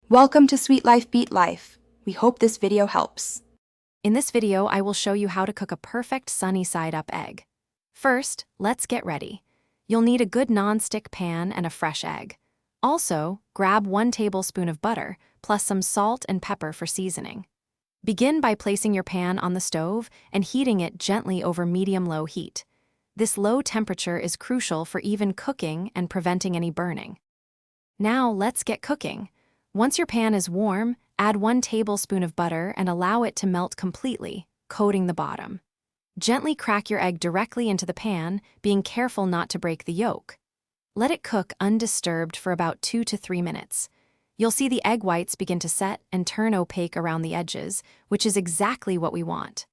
Welcome to Sweet Life Beat Life. We hope this video helps. In this video, I will show you how to cook a perfect sunny side-up egg. First, let's get ready. You'll need a good non-stick pan and a fresh egg. Also, grab 1 tablespoon of butter, plus some salt and pepper for seasoning. Begin by placing your pan on the stove and heating it gently over medium-low heat. This low temperature is crucial for even cooking and preventing any burning. Now, let's get cooking. Once your pan is warm, add 1 tablespoon of butter and allow it to melt completely, coating the bottom. Gently crack your egg directly into the pan, being careful not to break the yolk. Let it cook undisturbed for about 2 to 3 minutes. You'll see the egg whites begin to set and turn opaque around the edges, which is exactly what we want.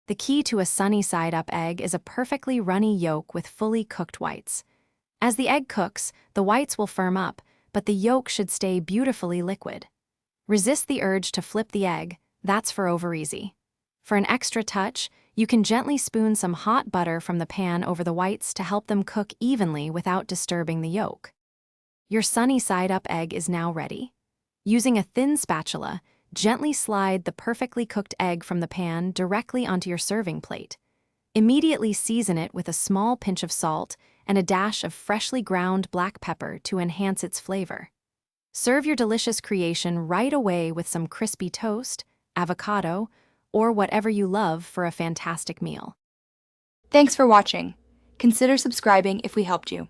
The key to a sunny side-up egg is a perfectly runny yolk with fully cooked whites. As the egg cooks, the whites will firm up, but the yolk should stay beautifully liquid. Resist the urge to flip the egg, that's for over-easy. For an extra touch, you can gently spoon some hot butter from the pan over the whites to help them cook evenly without disturbing the yolk. Your sunny side-up egg is now ready. Using a thin spatula, gently slide the perfectly cooked egg from the pan directly onto your serving plate. Immediately season it with a small pinch of salt and a dash of freshly ground black pepper to enhance its flavor. Serve your delicious creation right away with some crispy toast, avocado, or whatever you love for a fantastic meal. Thanks for watching. Consider subscribing if we helped you.